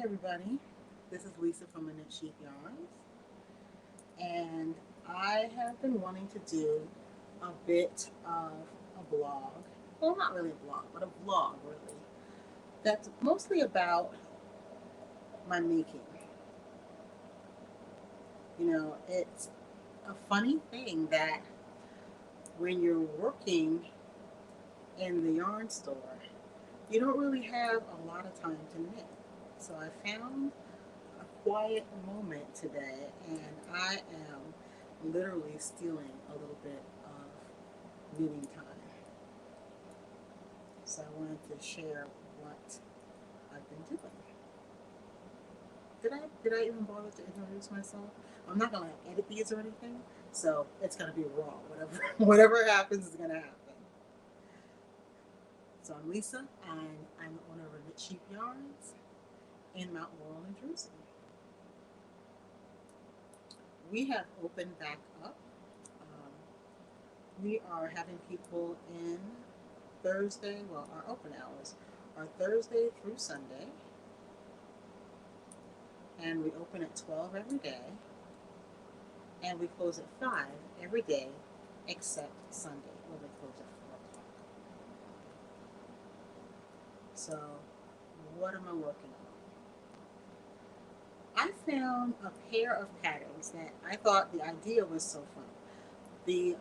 everybody. This is Lisa from Minute Sheep Yarns, and I have been wanting to do a bit of a blog. Well, not really a blog, but a vlog, really. That's mostly about my making. It's a funny thing that when you're working in the yarn store, you don't really have a lot of time to knit. So I found a quiet moment today, and I am literally stealing a little bit of knitting time. So I wanted to share what I've been doing. Did I even bother to introduce myself? I'm not gonna edit these or anything, so it's gonna be raw. Whatever whatever happens is gonna happen. So I'm Lisa, and I'm the owner of Knit Sheep Yarns in Mount Laurel, New Jersey. We have opened back up. We are having people in Thursday. Well, our open hours are Thursday through Sunday, and we open at 12 every day, and we close at 5 every day except Sunday, where we close at 4 o'clock. So, what am I working on? I found a pair of patterns that I thought the idea was so fun. The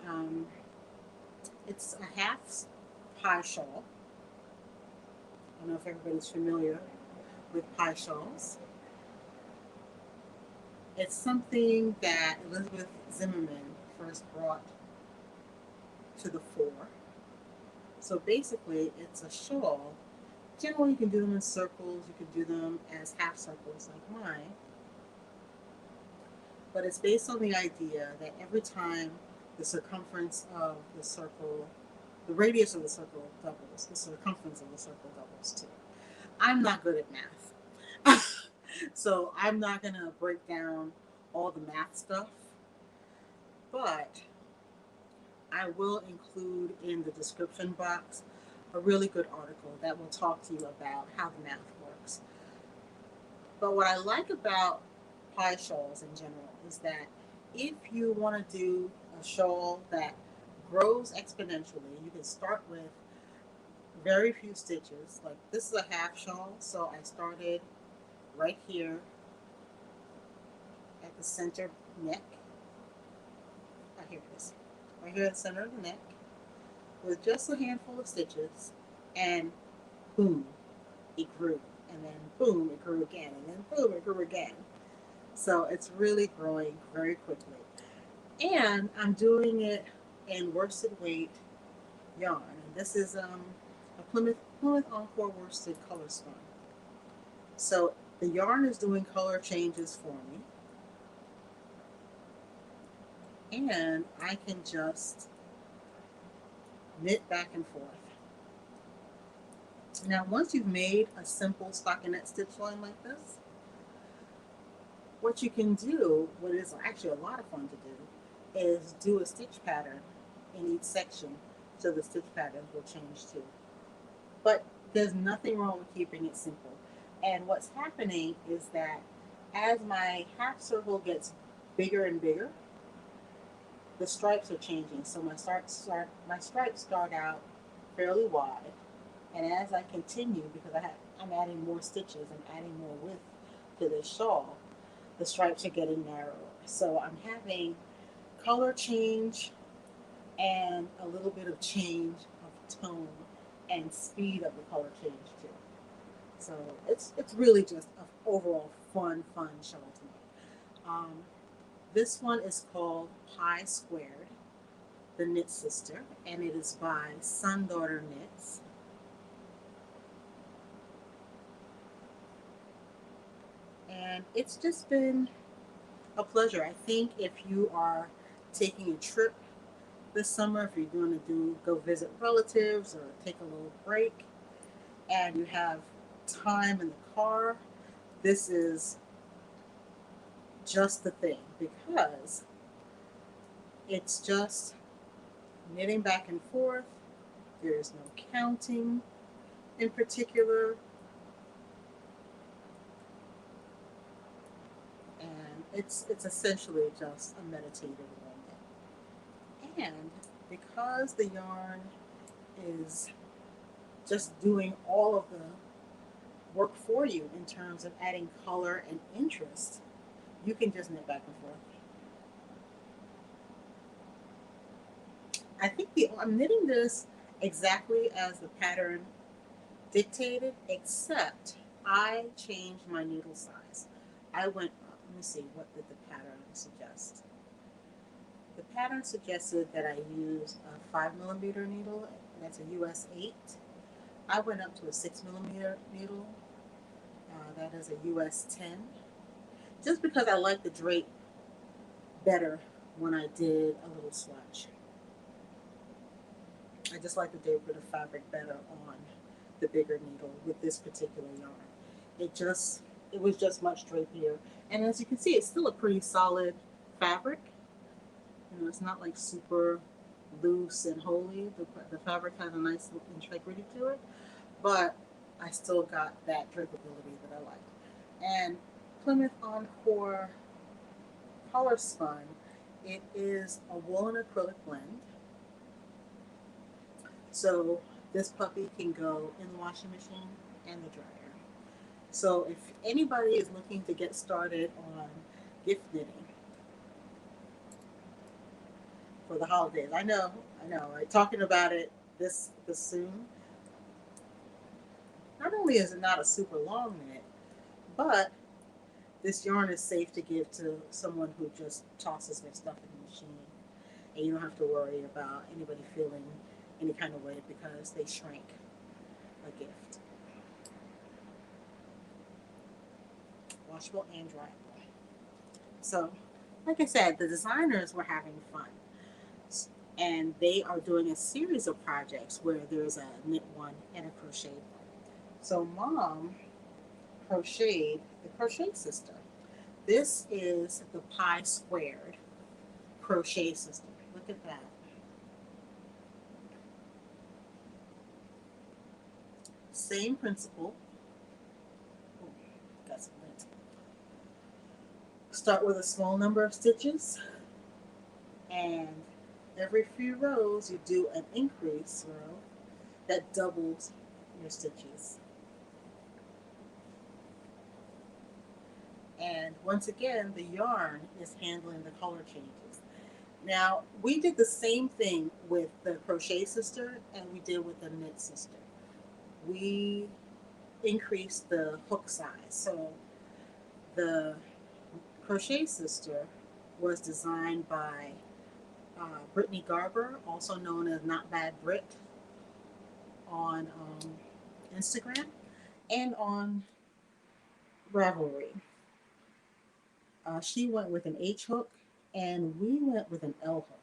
It's a half Pi Shawl. I don't know if everybody's familiar with Pi Shawls. It's something that Elizabeth Zimmerman first brought to the fore. So basically, it's a shawl. Generally, you can do them in circles, you can do them as half circles like mine. But it's based on the idea that every time the circumference of the circle, the radius of the circle doubles, the circumference of the circle doubles too. I'm not good at math. So I'm not going to break down all the math stuff, but I will include in the description box a really good article that will talk to you about how the math works. But what I like about Pi shawls in general is that if you want to do a shawl that grows exponentially, you can start with very few stitches. Like this is a half shawl, so I started right here at the center neck. Here it is. Right here at the center of the neck with just a handful of stitches, and boom, it grew. And then boom, it grew again. And then boom, it grew again. So it's really growing very quickly. And I'm doing it in worsted weight yarn. And this is a Plymouth Encore worsted Colorspun. So the yarn is doing color changes for me. And I can just knit back and forth. Now, once you've made a simple stockinette stitch line like this, what you can do, what is actually a lot of fun to do, is do a stitch pattern in each section so the stitch patterns will change too. But there's nothing wrong with keeping it simple. And what's happening is that as my half circle gets bigger and bigger, the stripes are changing. So my stripes start out fairly wide, and as I continue, because I'm adding more stitches and adding more width to this shawl, the stripes are getting narrower. So I'm having color change and a little bit of change of tone and speed of the color change too. So it's really just an overall fun shawl to me. This one is called Pi Squared, the Knit Sister, and it is by Sun Daughter Knits. And it's just been a pleasure. I think if you are taking a trip this summer, if you're going to go visit relatives or take a little break, and you have time in the car, this is just the thing, because it's just knitting back and forth. There's no counting in particular. It's essentially just a meditative moment. And because the yarn is just doing all of the work for you in terms of adding color and interest, you can just knit back and forth. I'm knitting this exactly as the pattern dictated, except I changed my needle size. I went up. Let me see, what did the pattern suggest? The pattern suggested that I use a 5 millimeter needle, that's a US 8. I went up to a 6 millimeter needle, that is a US 10, just because I like the drape better when I did a little swatch. I just like the drape of the fabric better on the bigger needle with this particular yarn. It just, it was just much drapier. And as you can see, it's still a pretty solid fabric. You know, it's not like super loose and holy. The fabric has a nice integrity to it, but I still got that drippability that I like. And Plymouth Encore Colorspun, it is a wool and acrylic blend. So this puppy can go in the washing machine and the dryer. So if anybody is looking to get started on gift knitting for the holidays, I know, right? Talking about it this soon. Not only is it not a super long knit, but this yarn is safe to give to someone who just tosses their stuff in the machine, and you don't have to worry about anybody feeling any kind of way because they shrank a gift. Washable and dryable. So, like I said, the designers were having fun, and they are doing a series of projects where there's a knit one and a crochet one. So, Mom crocheted the Crochet Sister. This is the Pi Squared Crochet System. Look at that. Same principle. Oh, got some lint. Start with a small number of stitches, and every few rows you do an increase row that doubles your stitches. And once again, the yarn is handling the color changes. Now, we did the same thing with the Crochet Sister and we did with the Knit Sister. We increased the hook size. So the Crochet Sister was designed by Brittany Garber, also known as Not Bad Brit, on Instagram and on Ravelry. She went with an H hook and we went with an L hook.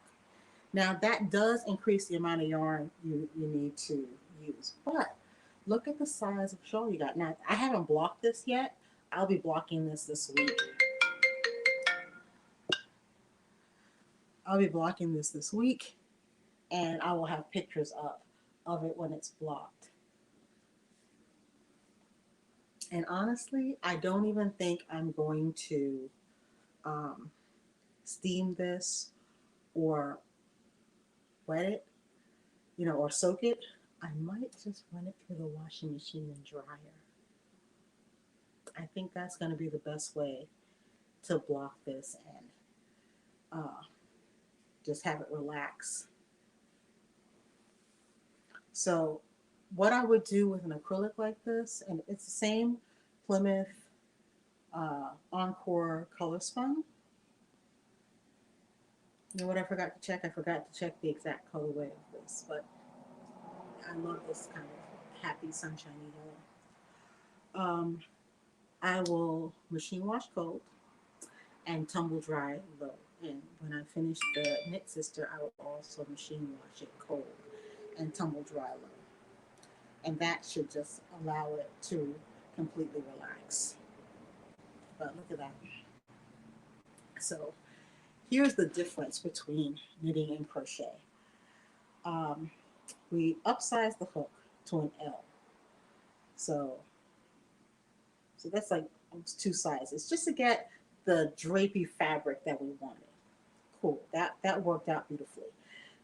Now that does increase the amount of yarn you need to use, but look at the size of shawl you got. Now I haven't blocked this yet. I'll be blocking this week. I'll be blocking this week, and I will have pictures up of it when it's blocked. And honestly, I don't even think I'm going to um, steam this or wet it, you know, or soak it. I might just run it through the washing machine and dryer. I think that's going to be the best way to block this and just have it relax. So what I would do with an acrylic like this, and it's the same Plymouth Encore Colorspun. You know what I forgot to check? I forgot to check the exact colorway of this, but I love this kind of happy sunshiny yellow. I will machine wash cold and tumble dry low. And when I finish the Knit Sister, I will also machine wash it cold and tumble dry low. And that should just allow it to completely relax. But look at that. So here's the difference between knitting and crochet. Um, we upsize the hook to an L. So that's like almost two sizes, just to get the drapey fabric that we wanted. Cool. That worked out beautifully.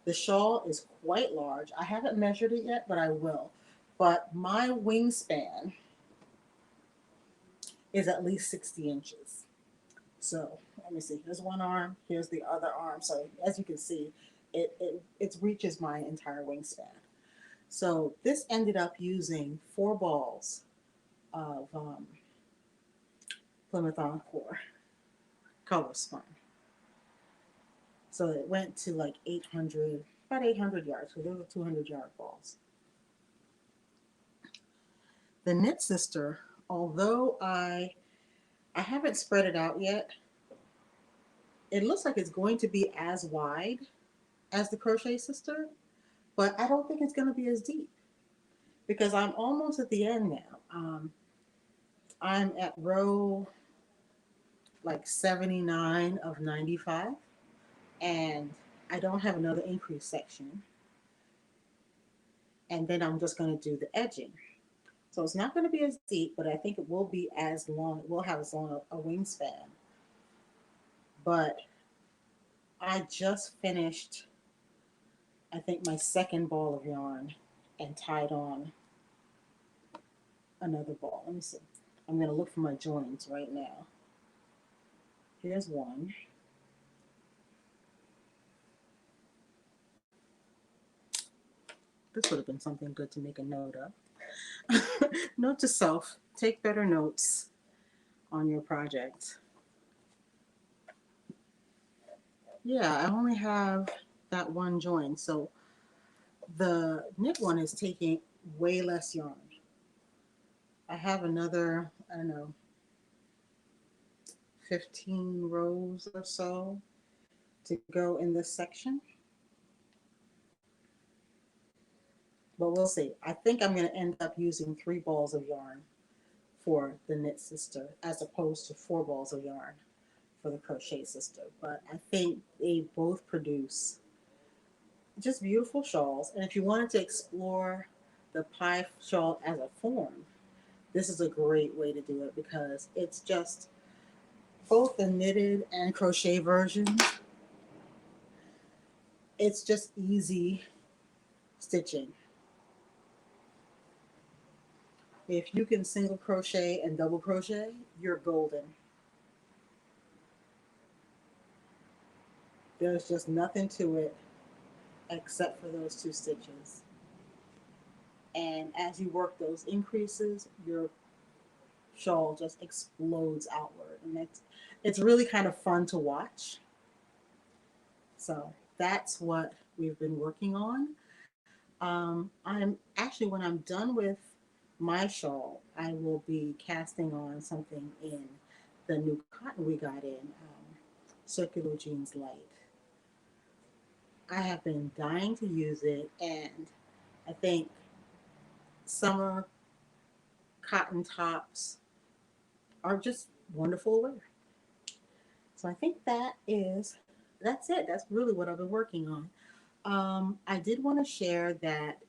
The shawl is quite large. I haven't measured it yet, but I will. But my wingspan is at least 60 inches. So let me see. Here's one arm. Here's the other arm. So as you can see, it reaches my entire wingspan. So this ended up using 4 balls of Plymouth Encore Colorspun. So it went to like 800, about 800 yards. So those are 200-yard balls. The Knit Sister, although I haven't spread it out yet, it looks like it's going to be as wide as the Crochet Sister, but I don't think it's going to be as deep because I'm almost at the end now. I'm at row like 79 of 95, and I don't have another increase section. And then I'm just going to do the edging. So it's not going to be as deep, but I think it will be as long, it will have as long a wingspan. But I just finished, I think, my second ball of yarn and tied on another ball. Let me see. I'm going to look for my joins right now. Here's one. This would have been something good to make a note of. Note to self, take better notes on your project. Yeah, I only have that one join. So the knit one is taking way less yarn. I have another, I don't know, 15 rows or so to go in this section. But we'll see. I think I'm going to end up using 3 balls of yarn for the Knit Sister as opposed to 4 balls of yarn for the Crochet Sister. But I think they both produce just beautiful shawls. And if you wanted to explore the Pi Shawl as a form, this is a great way to do it because it's just both the knitted and crochet versions. It's just easy stitching. If you can single crochet and double crochet, you're golden. There's just nothing to it except for those 2 stitches. And as you work those increases, your shawl just explodes outward. And it's really kind of fun to watch. So that's what we've been working on. I'm actually, when I'm done with my shawl, I will be casting on something in the new cotton we got in, Circular Jeans Light. I have been dying to use it, and I think summer cotton tops are just wonderful to wear. So I think that's it. That's really what I've been working on. I did want to share that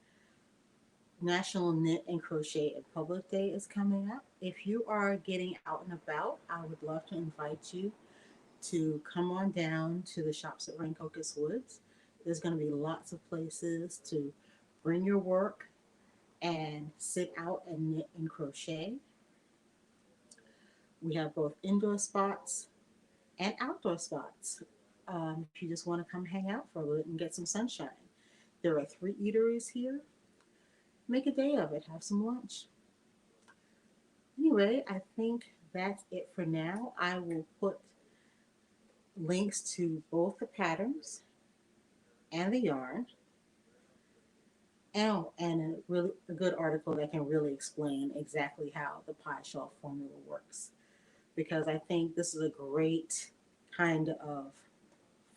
National Knit and Crochet in Public Day is coming up. If you are getting out and about, I would love to invite you to come on down to the shops at Rancocas Woods. There's going to be lots of places to bring your work and sit out and knit and crochet. We have both indoor spots and outdoor spots. If you just want to come hang out for a little bit and get some sunshine. There are 3 eateries here. Make a day of it. Have some lunch. Anyway, I think that's it for now. I will put links to both the patterns and the yarn. And a good article that can really explain exactly how the Pi Shawl formula works. Because I think this is a great kind of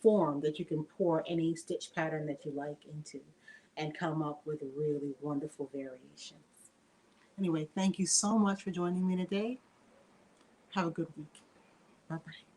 form that you can pour any stitch pattern that you like into and come up with really wonderful variations. Anyway, thank you so much for joining me today. Have a good week. Bye-bye.